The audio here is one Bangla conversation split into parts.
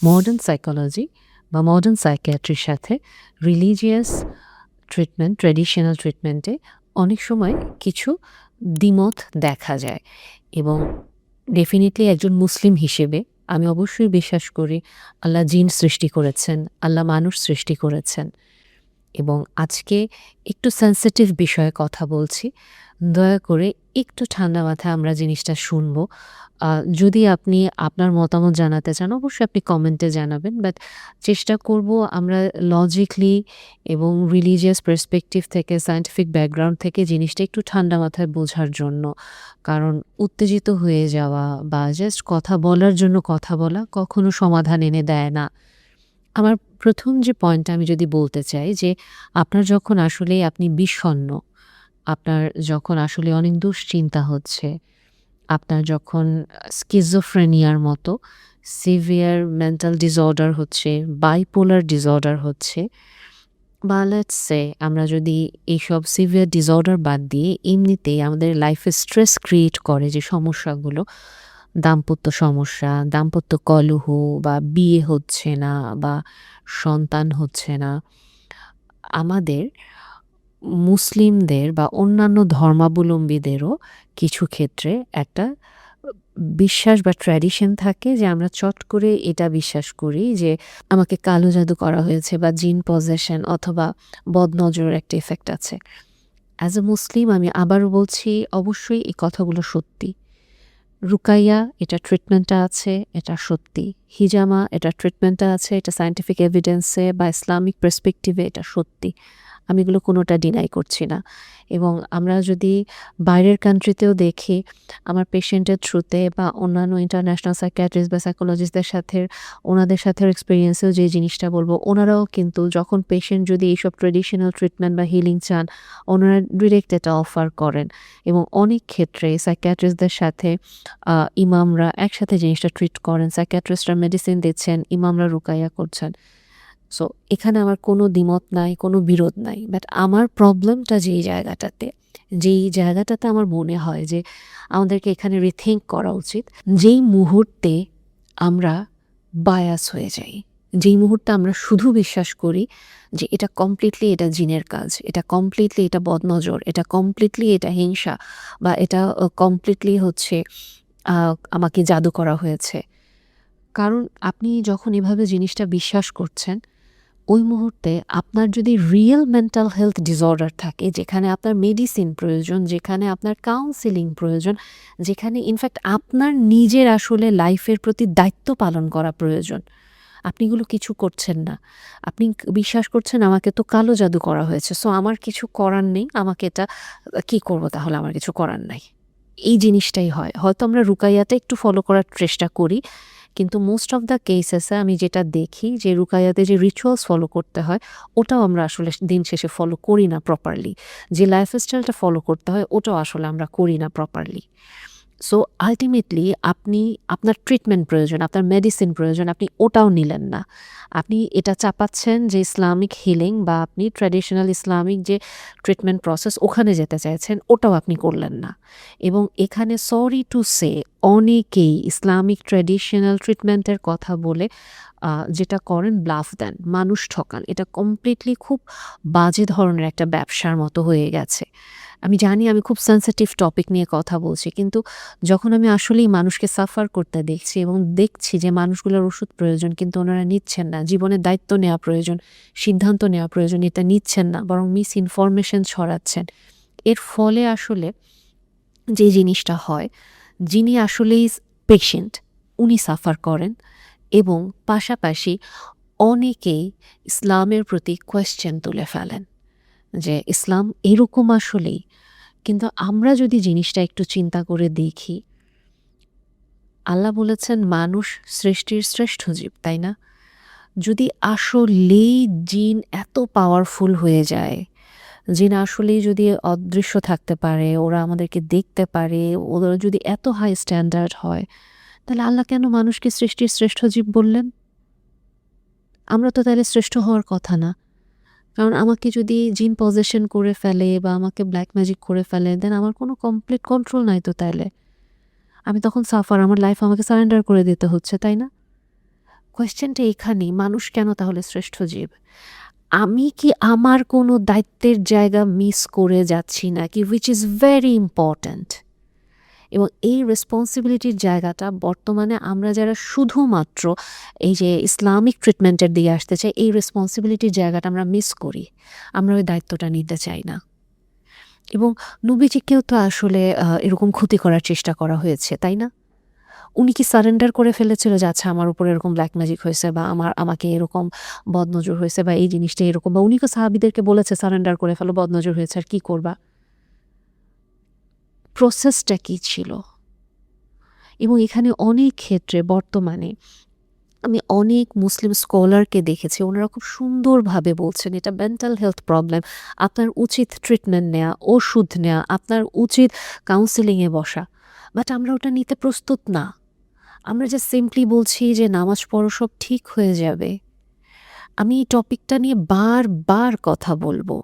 মডার্ন সাইকোলজি বা মডার্ন সাইকিয়াট্রির সাথে রিলিজিয়াস ট্রিটমেন্ট, ট্র্যাডিশনাল ট্রিটমেন্টে অনেক সময় কিছু দ্বিমত দেখা যায় এবং ডেফিনিটলি একজন মুসলিম হিসেবে আমি অবশ্যই বিশ্বাস করি আল্লাহ জিন সৃষ্টি করেছেন, আল্লাহ মানুষ সৃষ্টি করেছেন এবং আজকে একটু সেনসিটিভ বিষয়ে কথা বলছি। দয়া করে একটু ঠান্ডা মাথায় আমরা জিনিসটা শুনবো। যদি আপনি আপনার মতামত জানাতে চান, অবশ্যই আপনি কমেন্টে জানাবেন। বাট চেষ্টা করব আমরা লজিক্যালি এবং রিলিজিয়াস পার্সপেক্টিভ থেকে, সায়েন্টিফিক ব্যাকগ্রাউন্ড থেকে জিনিসটা একটু ঠান্ডা মাথায় বোঝার জন্য। কারণ উত্তেজিত হয়ে যাওয়া বা জাস্ট কথা বলার জন্য কথা বলা কখনো সমাধান এনে দেয় না। আমার ১ম যে পয়েন্টটা আমি যদি বলতে চাই যে, আপনার যখন আসলেই আপনি বিষণ্ণ, আপনার যখন আসলে অনেক দুশ্চিন্তা হচ্ছে, আপনার যখন স্কিজোফ্রেনিয়ার মতো সিভিয়ার মেন্টাল ডিসঅর্ডার হচ্ছে, বাইপোলার ডিসঅর্ডার হচ্ছে বা লেটস সে আমরা যদি এইসব সিভিয়ার ডিসঅর্ডার বাদ দিয়ে এমনিতেই আমাদের লাইফে স্ট্রেস ক্রিয়েট করে যে সমস্যাগুলো, দাম্পত্য সমস্যা, দাম্পত্য কলহ বা বিয়ে হচ্ছে না বা সন্তান হচ্ছে না, আমাদের মুসলিমদের বা অন্যান্য ধর্মাবলম্বীদেরও কিছু ক্ষেত্রে একটা বিশ্বাস বা ট্র্যাডিশন থাকে যে আমরা চট করে এটা বিশ্বাস করি যে আমাকে কালো জাদু করা হয়েছে বা জিন পজেশন অথবা বদনজরের একটা ইফেক্ট আছে। অ্যাজ এ মুসলিম আমি আবারও বলছি, অবশ্যই এই কথাগুলো সত্যি। রুকাইয়া এটা ট্রিটমেন্টটা আছে, এটা সত্যি। হিজামা এটা ট্রিটমেন্টটা আছে, এটা সায়েন্টিফিক এভিডেন্সে বা ইসলামিক পার্সপেক্টিভে এটা সত্যি। আমি এগুলো কোনোটা ডিনাই করছি না। এবং আমরা যদি বাইরের কান্ট্রিতেও দেখি, আমার পেশেন্টের থ্রুতে বা অন্যান্য ইন্টারন্যাশনাল সাইকিয়াট্রিস্ট বা সাইকোলজিস্টদের সাথে ওনাদের সাথেও এক্সপেরিয়েন্সেও যে জিনিসটা বলব, ওনারাও কিন্তু যখন পেশেন্ট যদি এইসব ট্র্যাডিশনাল ট্রিটমেন্ট বা হিলিং চান, ওনারা ডিরেক্ট এটা অফার করেন এবং অনেক ক্ষেত্রে সাইকিয়াট্রিস্টদের সাথে ইমামরা একসাথে জিনিসটা ট্রিট করেন। সাইকিয়াট্রিস্টরা মেডিসিন দিচ্ছেন, ইমামরা রুকাইয়া করছেন। সো এখানে আমার কোনো দ্বিমত নাই, কোনো বিরোধ নাই। বাট আমার প্রবলেমটা যেই জায়গাটাতে আমার মনে হয় যে আমাদেরকে এখানে রিথিঙ্ক করা উচিত, যেই মুহূর্তে আমরা বায়াস হয়ে যাই, যেই মুহূর্তে আমরা শুধু বিশ্বাস করি যে এটা কমপ্লিটলি এটা জিনের কাজ, এটা কমপ্লিটলি এটা বদনজর, এটা কমপ্লিটলি এটা হিংসা বা এটা কমপ্লিটলি হচ্ছে আমাকে জাদু করা হয়েছে। কারণ আপনি যখন এভাবে জিনিসটা বিশ্বাস করছেন, ওই মুহূর্তে আপনার যদি রিয়েল মেন্টাল হেলথ ডিসঅর্ডার থাকে, যেখানে আপনার মেডিসিন প্রয়োজন, যেখানে আপনার কাউন্সেলিং প্রয়োজন, যেখানে ইনফ্যাক্ট আপনার নিজের আসলে লাইফের প্রতি দায়িত্ব পালন করা প্রয়োজন, আপনি এগুলো কিছু করছেন না। আপনি বিশ্বাস করছেন আমাকে তো কালো জাদু করা হয়েছে, সো আমার কিছু করার নেই, আমাকে এটা কী করব তাহলে, আমার কিছু করার নাই। এই জিনিসটাই হয়। হয়তো আমরা রুকাইয়াটা একটু ফলো করার চেষ্টা করি, কিন্তু মোস্ট অফ দ্য কেসেসে আমি যেটা দেখি যে রুকাইয়াতে যে রিচুয়ালস ফলো করতে হয়, ওটাও আমরা আসলে দিন শেষে ফলো করি না প্রপারলি। যে লাইফস্টাইলটা ফলো করতে হয়, ওটাও আসলে আমরা করি না প্রপারলি। সো আল্টিমেটলি আপনি আপনার ট্রিটমেন্ট প্রয়োজন, আপনার মেডিসিন প্রয়োজন, আপনি ওটাও নিলেন না। আপনি এটা চাপাচ্ছেন যে ইসলামিক হিলিং বা আপনি ট্র্যাডিশনাল ইসলামিক যে ট্রিটমেন্ট প্রসেস ওখানে যেতে চাইছেন, ওটাও আপনি করলেন না। এবং এখানে সরি টু সে অনেকেই ইসলামিক ট্র্যাডিশনাল ট্রিটমেন্টের কথা বলে যেটা করেন, ব্লাফ দেন, মানুষ ঠকান। এটা কমপ্লিটলি খুব বাজে ধরনের একটা ব্যবসার মতো হয়ে গেছে। আমি জানি আমি খুব সেনসিটিভ টপিক নিয়ে কথা বলছি, কিন্তু যখন আমি আসলেই মানুষকে সাফার করতে দেখছি এবং দেখছি যে মানুষগুলোর ওষুধ প্রয়োজন কিন্তু ওনারা নিচ্ছেন না, জীবনের দায়িত্ব নেওয়া প্রয়োজন, সিদ্ধান্ত নেওয়া প্রয়োজন, এটা নিচ্ছেন না, বরং মিস ইনফরমেশন ছড়াচ্ছেন। এর ফলে আসলে যে জিনিসটা হয়, যিনি আসলেই পেশেন্ট উনি সাফার করেন এবং পাশাপাশি অনেকেই ইসলামের প্রতি কোয়েশ্চেন তুলে ফেলেন যে ইসলাম এরকম আসলেই। কিন্তু আমরা যদি জিনিসটা একটু চিন্তা করে দেখি, আল্লাহ বলেছেন মানুষ সৃষ্টির শ্রেষ্ঠ জীব, তাই না? যদি আসলেই জিন এত পাওয়ারফুল হয়ে যায়, জিন আসলেই যদি অদৃশ্য থাকতে পারে, ওরা আমাদেরকে দেখতে পারে, ওরা যদি এত হাই স্ট্যান্ডার্ড হয়, তাহলে আল্লাহ কেন মানুষকে সৃষ্টির শ্রেষ্ঠ জীব বললেন? আমরা তো তাহলে শ্রেষ্ঠ হওয়ার কথা না। কারণ আমাকে যদি জিন পজেশন করে ফেলে বা আমাকে ব্ল্যাক ম্যাজিক করে ফেলে, দেন আমার কোনো কমপ্লিট কন্ট্রোল নাই তো তাইলে। আমি তখন সাফার, আমার লাইফ আমাকে সারেন্ডার করে দিতে হচ্ছে, তাই না? কোয়েশ্চেনটা এখানেই, মানুষ কেন তাহলে শ্রেষ্ঠ জীব? আমি কি আমার কোনো দায়িত্বের জায়গা মিস করে যাচ্ছি নাকি, হুইচ ইজ ভেরি ইম্পর্ট্যান্ট। এবং এই রেসপন্সিবিলিটির জায়গাটা বর্তমানে আমরা যারা শুধুমাত্র এই যে ইসলামিক ট্রিটমেন্টের দিকে আসতে চাই, এই রেসপন্সিবিলিটির জায়গাটা আমরা মিস করি। আমরা ওই দায়িত্বটা নিতে চাই না। এবং নবীজিকেও তো আসলে এরকম ক্ষতি করার চেষ্টা করা হয়েছে, তাই না? উনি কি সারেন্ডার করে ফেলেছিল যে আচ্ছা আমার উপর এরকম ব্ল্যাক ম্যাজিক হয়েছে, বা আমাকে এরকম বদনজর হয়েছে, বা এই জিনিসটা এরকম, বা উনি তো সাহাবীদেরকে বলেছে সারেন্ডার করে ফেলো, বদনজর হয়েছে, আর কি করবা? প্রসেসটা কি ছিল? এবং এখানে অনেক ক্ষেত্রে বর্তমানে আমি অনেক মুসলিম স্কলারকে দেখেছি, ওনারা খুব সুন্দরভাবে বলছেন এটা মেন্টাল হেলথ প্রবলেম, আপনার উচিত ট্রিটমেন্ট নেওয়া, ওষুধ নেওয়া, আপনার উচিত কাউন্সেলিংয়ে বসা। বাট আমরা ওটা নিতে প্রস্তুত না। আমরা যে সিম্পলি বলছি যে নামাজ পড়ো সব ঠিক হয়ে যাবে। আমি এই টপিকটা নিয়ে বারবার কথা বলবো,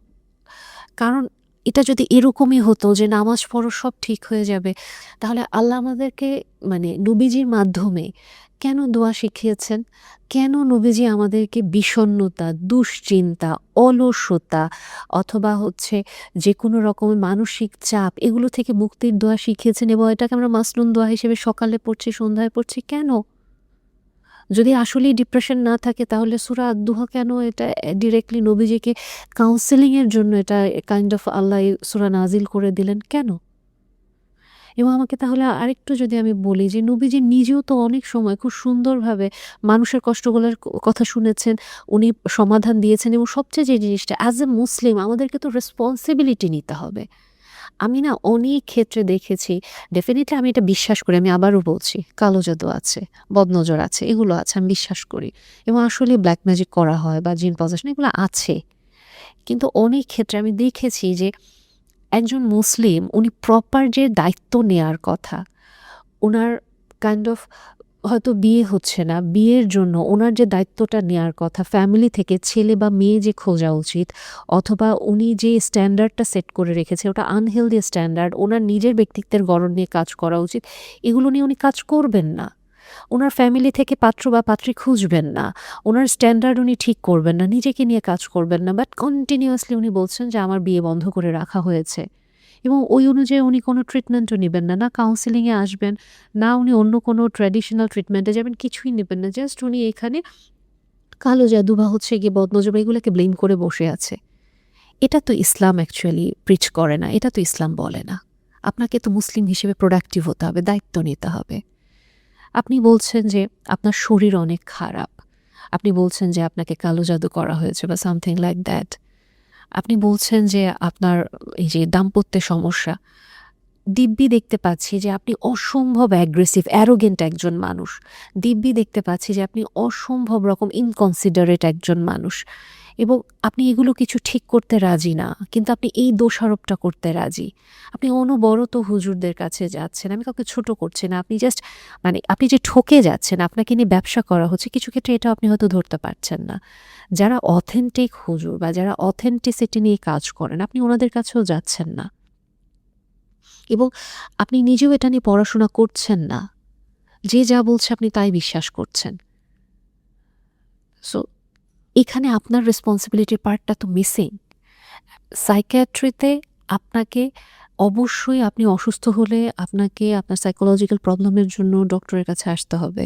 কারণ এটা যদি এরকমই হতো যে নামাজ পড়ো সব ঠিক হয়ে যাবে, তাহলে আল্লাহ আমাদেরকে মানে নবীজির মাধ্যমে কেন দোয়া শিখিয়েছেন? কেন নবীজি আমাদেরকে বিষণ্ণতা, দুশ্চিন্তা, অলসতা অথবা হচ্ছে যে কোনো রকমের মানসিক চাপ এগুলো থেকে মুক্তির দোয়া শিখিয়েছেন, এবং এটাকে আমরা মাসনুন দোয়া হিসেবে সকালে পড়ছি, সন্ধ্যায় পড়ছি কেন? যদি আসলেই ডিপ্রেশন না থাকে তাহলে সূরা আদ-দুহা কেন এটা ডিরেক্টলি নবীজিকে কাউন্সেলিং এর জন্য এটা কাইন্ড অফ আল্লাহ এই সূরা নাজিল করে দিলেন কেন? এবং আমাকে তাহলে আরেকটু যদি আমি বলি যে নবীজি নিজেও তো অনেক সময় খুব সুন্দরভাবে মানুষের কষ্টগুলোর কথা শুনেছেন, উনি সমাধান দিয়েছেন, এবং সবচেয়ে যে জিনিসটা অ্যাজ এ মুসলিম আমাদেরকে তো রেসপন্সিবিলিটি নিতে হবে। আমি না অনেক ক্ষেত্রে দেখেছি, ডেফিনিটলি আমি এটা বিশ্বাস করি, আমি আবারও বলছি কালো জাদু আছে, বদনজর আছে, এগুলো আছে, আমি বিশ্বাস করি। এবং আসলে ব্ল্যাক ম্যাজিক করা হয় বা জিন পজেশন এগুলো আছে। কিন্তু অনেক ক্ষেত্রে আমি দেখেছি যে একজন মুসলিম উনি প্রপার যে দায়িত্ব নেয়ার কথা, উনার কাইন্ড অফ হয়তো বিয়ে হচ্ছে না, বিয়ের জন্য ওনার যে দায়িত্বটা নেয়ার কথা ফ্যামিলি থেকে ছেলে বা মেয়ে যে খোঁজা উচিত, অথবা উনি যে স্ট্যান্ডার্ডটা সেট করে রেখেছে ওটা আনহেলদি স্ট্যান্ডার্ড, ওনার নিজের ব্যক্তিত্বের গড়ন নিয়ে কাজ করা উচিত, এগুলো নিয়ে উনি কাজ করবেন না। ওনার ফ্যামিলি থেকে পাত্র বা পাত্রী খুঁজবেন না, ওনার স্ট্যান্ডার্ড উনি ঠিক করবেন না, নিজেকে নিয়ে কাজ করবেন না, বাট কন্টিনিউয়াসলি উনি বলছেন যে আমার বিয়ে বন্ধ করে রাখা হয়েছে। এবং ওই অনুযায়ী উনি কোনো ট্রিটমেন্টও নেবেন না, না কাউন্সেলিংয়ে আসবেন, না উনি অন্য কোনো ট্র্যাডিশনাল ট্রিটমেন্টে যাবেন, কিছুই নেবেন না। জাস্ট উনি এখানে কালো জাদু বা হচ্ছে গিয়ে বদনজর বা এগুলোকে ব্লেম করে বসে আছে। এটা তো ইসলাম অ্যাকচুয়ালি প্রিচ করে না, এটা তো ইসলাম বলে না। আপনাকে তো মুসলিম হিসেবে প্রোডাক্টিভ হতে হবে, দায়িত্ব নিতে হবে। আপনি বলছেন যে আপনার শরীর অনেক খারাপ, আপনি বলছেন যে আপনাকে কালো জাদু করা হয়েছে বা সামথিং লাইক দ্যাট, আপনি বলছেন যে আপনার এই যে দাম্পত্যে সমস্যা, দিব্যি দেখতে পাচ্ছি যে আপনি অসম্ভব অ্যাগ্রেসিভ অ্যারোগেন্ট একজন মানুষ, দিব্যি দেখতে পাচ্ছি যে আপনি অসম্ভব রকম ইনকনসিডারেট একজন মানুষ, এবং আপনি এগুলো কিছু ঠিক করতে রাজি না, কিন্তু আপনি এই দোষারোপটা করতে রাজি। আপনি অনবরত হুজুরদের কাছে যাচ্ছেন, আমি কাউকে ছোট করছি না, আপনি জাস্ট মানে আপনি যে ঠকে যাচ্ছেন, আপনাকে নিয়ে ব্যবসা করা হচ্ছে, কিছু ক্ষেত্রে এটা আপনি হয়তো ধরতে পারছেন না। যারা অথেন্টিক হুজুর বা যারা অথেন্টিসিটি নিয়ে কাজ করেন আপনি ওনাদের কাছেও যাচ্ছেন না, এবং আপনি নিজেও এটা নিয়ে পড়াশোনা করছেন না। যে যা বলছে আপনি তাই বিশ্বাস করছেন। সো এখানে আপনার রেসপন্সিবিলিটির পার্টটা তো মিসিং। সাইকিয়াট্রিতে আপনাকে অবশ্যই আপনি অসুস্থ হলে আপনাকে আপনার সাইকোলজিক্যাল প্রবলেমের জন্য ডক্টরের কাছে আসতে হবে,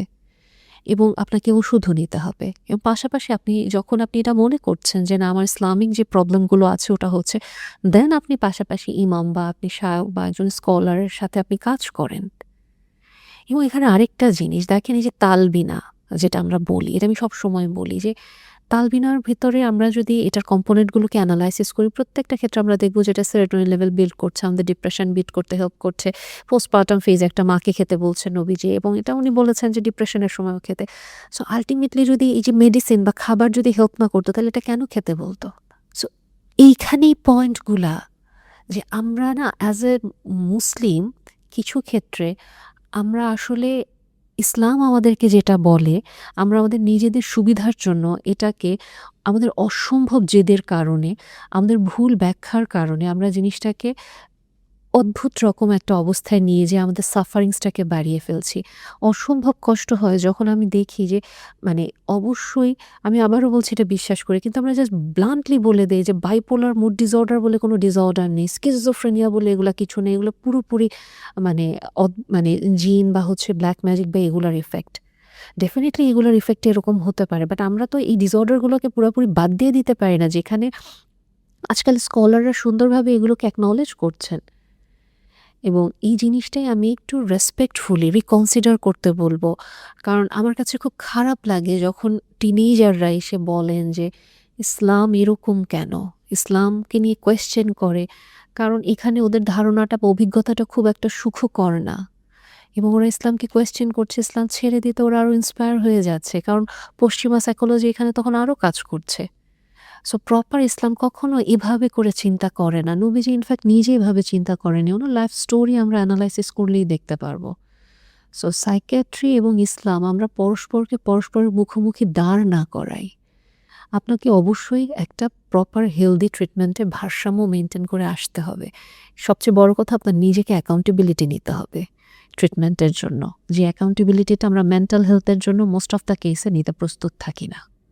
এবং আপনাকে ওষুধও নিতে হবে। এবং পাশাপাশি আপনি যখন আপনি এটা মনে করছেন যে না আমার ইসলামিক যে প্রবলেমগুলো আছে ওটা হচ্ছে, দেন আপনি পাশাপাশি ইমাম বা আপনি শায়খ বা একজন স্কলারের সাথে আপনি কাজ করেন। এবং এখানে আরেকটা জিনিস দেখেন, এই যে তালবিনা যেটা আমরা বলি, এটা আমি সবসময় বলি যে তালবিনার ভিতরে আমরা যদি এটার কম্পোনেন্টগুলোকে অ্যানালাইসিস করি, প্রত্যেকটা ক্ষেত্রে আমরা দেখব যেটা সেরোটোনিন লেভেল বিল্ড করছে, আমাদের ডিপ্রেশন বিট করতে হেল্প করছে, পোস্টপার্টাম ফেজ একটা মাকে খেতে বলছে নবীজি, এবং এটা উনি বলেছেন যে ডিপ্রেশনের সময়ও খেতে। সো আলটিমেটলি যদি এই যে মেডিসিন বা খাবার যদি হেল্প না করতো তাহলে এটা কেন খেতে বলতো? সো এইখানেই পয়েন্টগুলা, যে আমরা না অ্যাজ এ মুসলিম কিছু ক্ষেত্রে আমরা আসলে ইসলাম আমাদেরকে যেটা বলে, আমরা আমাদের নিজেদের সুবিধার জন্য এটাকে আমাদের অসম্ভব জেদের কারণে, আমাদের ভুল ব্যাখ্যার কারণে আমরা জিনিসটাকে অদ্ভুত রকম একটা অবস্থায় নিয়ে যেয়ে আমাদের সাফারিংসটাকে বাড়িয়ে ফেলছি। অসম্ভব কষ্ট হয় যখন আমি দেখি যে মানে অবশ্যই আমি আবারও বলছি এটা বিশ্বাস করি। কিন্তু আমরা জাস্ট ব্লান্টলি বলে দেই যে bipolar mood disorder বলে কোনো ডিসঅর্ডার নেই। schizophrenia বলে এগুলা কিছু নেই। এগুলো পুরোপুরি মানে মানে জিন বা হচ্ছে ব্লাক ম্যাজিক বা এগুলার ইফেক্ট। ডেফিনিটলি এগুলোর ইফেক্ট এরকম হতে পারে। বাট আমরা তো এই ডিসঅর্ডার গুলোকে পুরোপুরি বাদ দিয়ে দিতে পারি না। যেখানে আজকাল স্কলাররা সুন্দরভাবে এগুলোকে অ্যাকনলেজ করছেন। এবং এই জিনিসটাই আমি একটু রেসপেক্টফুলি রিকনসিডার করতে বলবো। কারণ আমার কাছে খুব খারাপ লাগে যখন টিনেজাররা এসে বলেন যে ইসলাম এরকম কেন? ইসলামকে নিয়ে কোয়েশ্চেন করে। কারণ এখানে ওদের ধারণাটা বা অভিজ্ঞতাটা খুব একটা সুখকর না। এবং ওরা ইসলামকে কোয়েশ্চেন করছে, ইসলাম ছেড়ে দিতে ওরা আরও ইন্সপায়ার হয়ে যাচ্ছে। কারণ পশ্চিমা সাইকোলজি এখানে তখন আরও কাজ করছে। সো প্রপার ইসলাম কখনো এভাবে করে চিন্তা করে না। নবীজি ইনফ্যাক্ট নিজে এভাবে চিন্তা করেনি। ওনার লাইফ স্টোরি আমরা অ্যানালাইসিস করলেই দেখতে পারবো। সো সাইকিয়াট্রি এবং ইসলাম আমরা পরস্পরের মুখোমুখি দাঁড় না করাই। আপনাকে অবশ্যই একটা প্রপার হেলদি ট্রিটমেন্টে ভারসাম্য মেনটেন করে আসতে হবে। সবচেয়ে বড় কথা আপনার নিজেকে অ্যাকাউন্টেবিলিটি নিতে হবে ট্রিটমেন্টের জন্য। যে অ্যাকাউন্টেবিলিটিটা আমরা মেন্টাল হেলথের জন্য মোস্ট অফ দ্য কেসে নিতে প্রস্তুত থাকি না।